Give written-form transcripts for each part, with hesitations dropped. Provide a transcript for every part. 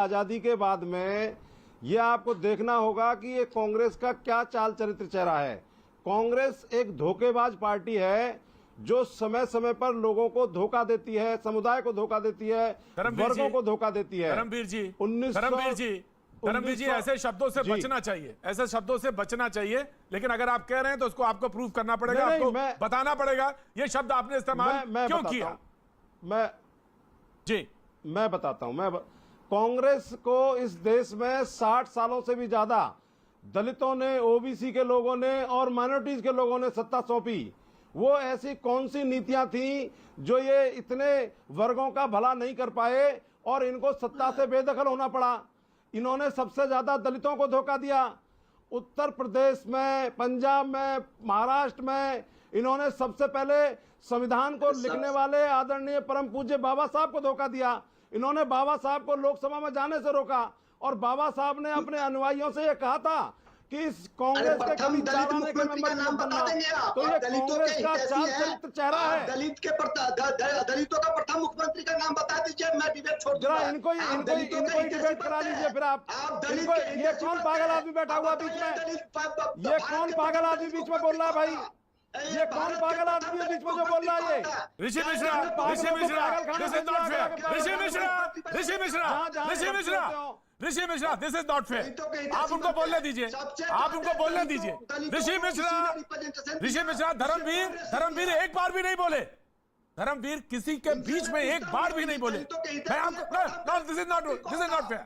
आजादी के बाद में ये आपको देखना होगा कि ये कांग्रेस का क्या चाल चरित्र चेहरा है। कांग्रेस एक धोखेबाज पार्टी है जो समय समय पर लोगों को धोखा देती है, समुदाय को धोखा देती है, वर्गों को धोखा देती है। धर्मवीर जी ऐसे शब्दों से बचना चाहिए, ऐसे शब्दों से बचना चाहिए। लेकिन अगर आप कह रहे हैं तो उसको आपको प्रूव करना पड़ेगा, आपको बताना पड़ेगा ये शब्द आपने इस्तेमाल क्यों किया। मैं बताता हूं। कांग्रेस को इस देश में 60 सालों से भी ज्यादा दलितों ने, ओबीसी के लोगों ने और माइनॉरिटीज के लोगों ने सत्ता सौंपी। वो ऐसी कौन सी नीतियां थी जो ये इतने वर्गों का भला नहीं कर पाए और इनको सत्ता से बेदखल होना पड़ा। इन्होंने सबसे ज्यादा दलितों को धोखा दिया। उत्तर प्रदेश में, पंजाब में, महाराष्ट्र में इन्होंने सबसे पहले संविधान को लिखने वाले आदरणीय परम पूज्य बाबा साहब को धोखा दिया। इन्होंने बाबा साहब को लोकसभा में जाने से रोका और बाबा साहब ने अपने अनुयायियों से यह कहा था कि इस कांग्रेस के कभी चार आने के मेंबर नाम बनना। तो ये कांग्रेस का चाल चरित्र चेहरा है। दलितों का प्रथम मुख्यमंत्री का नाम बता दीजिए, मैं डिबेट छोड़ दूंगा। इनको डिबेट करा लीजिए फिर आप। ये कौन पागल आदमी बैठा हुआ बीच में? ये कौन पागल आदमी बीच में बोल रहा है भाई? ये कौन पागल आदमी है बीच में जो बोल रहा है? ये Rishi Mishra this is not fair. आप उनको बोलने दीजिए, आप उनको बोलने दीजिए। ऋषि मिश्रा धर्मवीर एक बार भी नहीं बोले। धर्मवीर किसी के बीच में एक बार भी नहीं बोले। मैं आपको this is not fair.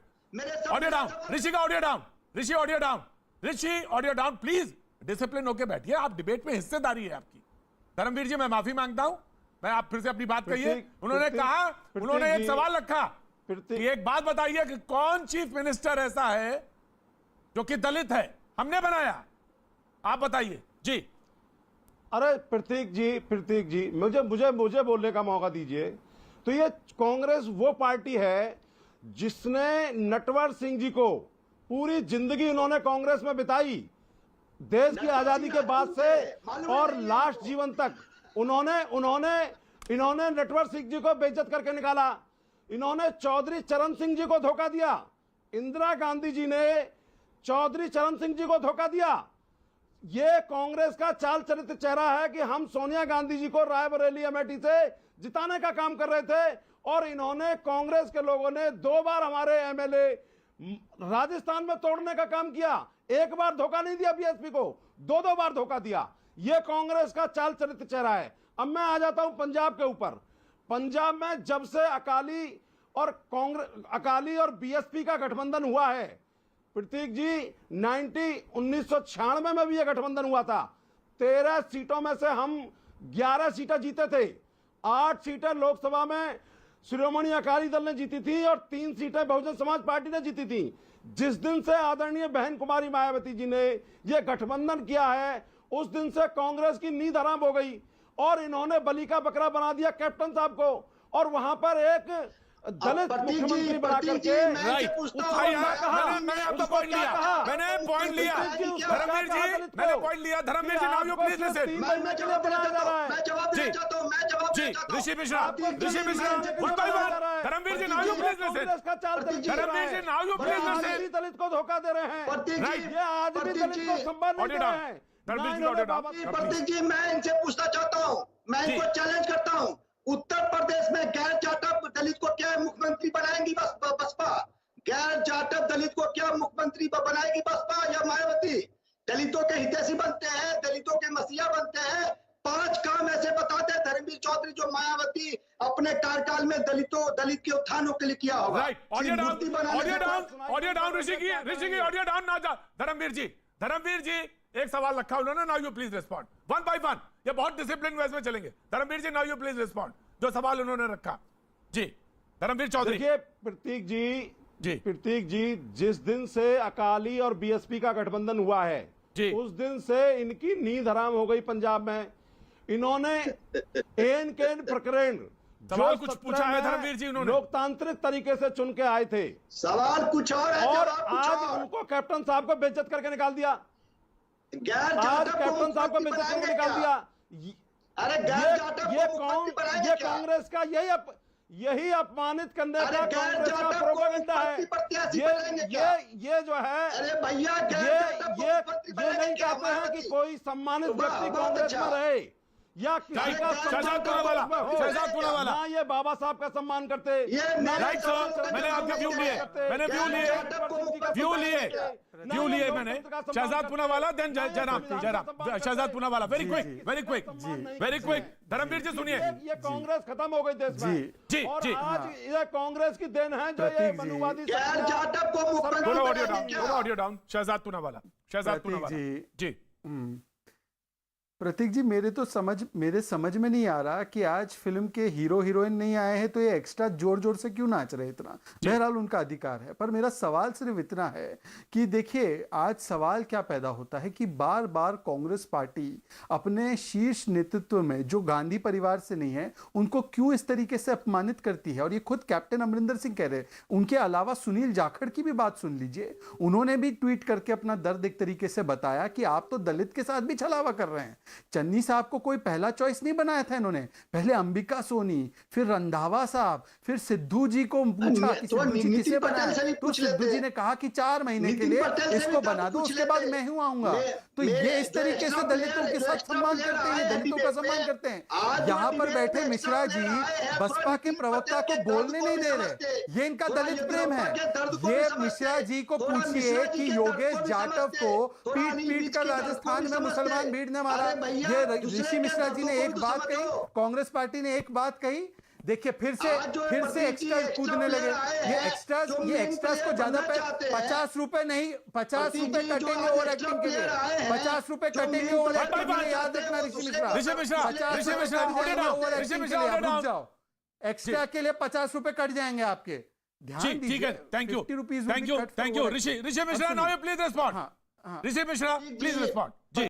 Audio down, Rishi का audio down. Rishi audio down please. Discipline होके बैठिए, आप डिबेट में हिस्सेदारी है आपकी। धर्मवीर जी मैं माफी मांगता हूं, मैं आप फिर से अपनी बात कहिए। उन्होंने कहा, उन्होंने एक सवाल रखा कि एक बात बताइए कि कौन चीफ मिनिस्टर ऐसा है जो कि दलित है, हमने बनाया, आप बताइए जी। अरे प्रतीक जी मुझे बोलने का मौका दीजिए। तो ये कांग्रेस वो पार्टी है जिसने नटवर सिंह जी को पूरी जिंदगी उन्होंने कांग्रेस में बिताई, देश की आजादी के बाद से और लास्ट जीवन तक इन्होंने नटवर सिंह जी को बेइज्जत करके निकाला। इन्होंने चौधरी चरण सिंह जी को धोखा दिया। इंदिरा गांधी जी ने चौधरी चरण सिंह जी को धोखा दिया। ये कांग्रेस का चाल चरित्र चेहरा है कि हम सोनिया गांधी जी को रायबरेली अमेठी से जिताने का काम कर रहे थे और इन्होंने, कांग्रेस के लोगों ने 2 बार हमारे एमएलए राजस्थान में तोड़ने का काम किया। एक बार धोखा नहीं दिया बीएसपी को, 2 बार धोखा दिया। यह कांग्रेस का चाल चरित्र चेहरा है। अब मैं आ जाता हूं पंजाब के ऊपर। पंजाब में जब से अकाली और बीएसपी का गठबंधन हुआ है, प्रतीक जी 1996 में भी यह गठबंधन हुआ था। 13 सीटों में से हम 11 सीटें जीते थे। 8 सीटें लोकसभा में शिरोमणि अकाली दल ने जीती थी और 3 सीटें बहुजन समाज पार्टी ने जीती थी। जिस दिन से आदरणीय बहन कुमारी मायावती जी ने यह गठबंधन किया है, उस दिन से कांग्रेस की नींद हराम हो गई और इन्होंने बलि का बकरा बना दिया कैप्टन साहब को और वहां पर एक दलित मुख्यमंत्री बना करके। मैंने आपका पॉइंट लिया, मैंने पॉइंट लिया। धर्मवीर जी मैंने पॉइंट लिया। Dharmveer ji now you please listen. जी Rishi Mishra one by one. Dharmveer ji now you please listen. Dharmveer ji now you please listen. Dalit को धोखा दे रहे हैं, ये आज भी दलित को सम्मान नहीं दे रहे हैं। प्रतीक जी मैं इनसे पूछना चाहता हूँ, मैं इनको चैलेंज करता हूँ, उत्तर प्रदेश में गैर जाटव दलित को क्या मुख्यमंत्री बनाएंगी बसपा? गैर जाटव दलित को क्या मुख्यमंत्री बनाएगी बसपा या मायावती? दलितों के हितैषी बनते हैं, दलितों के मसीहा बनते हैं। 5 काम ऐसे बताते हैं धर्मवीर चौधरी जो मायावती अपने कार्यकाल में दलित के उत्थानों के लिए किया होगा। ऑडियो डाउन ऋषि की ऑडियो डाउन ना जा। धर्मवीर जी एक सवाल रखा उन्होंने, now you please respond one by one. ये बहुत डिसिप्लिन वेज में चलेंगे। Dharmveer ji now you please respond जो सवाल उन्होंने रखा जी। धर्मवीर चौधरी। देखिए प्रतीक जी जिस दिन से अकाली और बीएसपी का गठबंधन हुआ है उस दिन से इनकी नींद हराम हो गई पंजाब में। इन्होंने एन केन प्रकरण सवाल कुछ पूछा है धर्मवीर जी, उन्होंने लोकतांत्रिक तरीके से चुन के आए थे। सवाल कुछ और है और आज उनको कैप्टन साहब को बेइज्जत करके निकाल दिया। आज कैप्टन साहब को बेइज्जत करके निकाल दिया। अरे ये कांग्रेस का यही अपमानित करने अरे का गैर कांग्रेस का जाटव को प्रोपेगेंडा है। मुख्यमंत्री प्रत्याशी बनाएंगे क्या? ये जो है, अरे भैया ये गैर जाटव को मुख्यमंत्री ये बनाएंगे नहीं क्या कहते हैं कि मायावती? कोई सम्मानित वाह, व्यक्ति बहुत कांग्रेस अच्छा। में रहे या किसी राइट, का शहजाद सम्मान पूनावाला, हो। शहजाद पूनावाला। ना ये बाबा साहब का सम्मान करते, ये ना मेरा राइट सर, मैंने आपके व्यू लिए, मैंने व्यू लिए, व्यू लिए मैंने। Shehzad Poonawalla, then Jairam, Shehzad Poonawalla. Very quick. Dharmveer ji सुनिए। ये कांग्रेस खत्म हो गई देश में जी, और जी। आज ये कांग्रेस की देन है जो ये मनुवादी गैर जाटव को मुख्यमंत्री थोड़ा ऑडियो बनाएंगे डाउन, क्या? थोड़ा ऑडियो डाउन। शहजाद पूनावाला, शहजाद पूनावाला जी। प्रतीक जी, मेरे समझ में नहीं आ रहा कि आज फिल्म के हीरो हीरोइन नहीं आए हैं तो ये एक्स्ट्रा जोर जोर से क्यों नाच रहे इतना। बहरहाल उनका अधिकार है, पर मेरा सवाल सिर्फ इतना है कि देखिए आज सवाल क्या पैदा होता है कि बार बार कांग्रेस पार्टी अपने शीर्ष नेतृत्व में जो गांधी परिवार से नहीं है उनको क्यों इस तरीके से अपमानित करती है। और ये खुद कैप्टन अमरिंदर सिंह कह रहे हैं, उनके अलावा सुनील जाखड़ की भी बात सुन लीजिए। उन्होंने भी ट्वीट करके अपना दर्द एक तरीके से बताया कि आप तो दलित के साथ भी छलावा कर रहे हैं। चन्नी साहब को कोई पहला चॉइस नहीं बनाया था इन्होंने, पहले अंबिका सोनी, फिर रंधावा साहब, फिर सिद्धू जी को पूछा कि सिद्धू जी किसे बनाया, तो सिद्धू जी ने कहा कि 4 महीने के लिए इसको बना दो, उसके बाद मैं हूं आऊंगा। तो ये इस तरीके से दलितों के साथ सम्मान करते हैं, दलितों का सम्मान करते हैं। यहाँ पर बैठे मिश्रा जी बसपा के प्रवक्ता को बोलने नहीं दे रहे, ये इनका दलित प्रेम है। ये मिश्रा जी को पूछिए कि योगेश जाटव को पीट पीट कर राजस्थान में मुसलमान भीड़ ने मारा। ये ऋषि मिश्रा जी ने एक बात कही, कांग्रेस पार्टी ने एक बात कही, देखिए फिर से एक्स्ट्रा कूदने लगे। ये एक्स्ट्रास को ज्यादा 50 रुपए नहीं, 50 रुपए कटेंगे ओवर एक्टिंग के लिए, 50 रुपए कटेंगे ओवर एक्टिंग के लिए, याद रखना ऋषि मिश्रा। रुक जाओ, एक्स्ट्रा के लिए 50 रुपए कट जाएंगे आपके, ध्यान दीजिए। ठीक है, thank you Rishi Mishra. Now please respond. Rishi Mishra please respond ji.